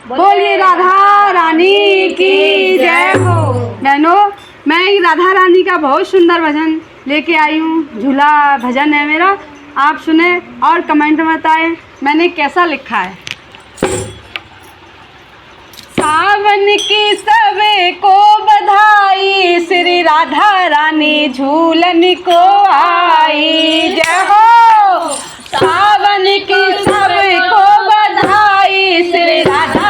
बोलिए राधा रानी की जय हो। बहनों, मैं राधा रानी का बहुत सुंदर भजन लेके आई हूँ। झूला भजन है मेरा, आप सुने और कमेंट में बताएं मैंने कैसा लिखा है। सावन की सबे को बधाई, श्री राधा रानी झूलन को आई। जय हो। सावन की सबे को बधाई, श्री राधा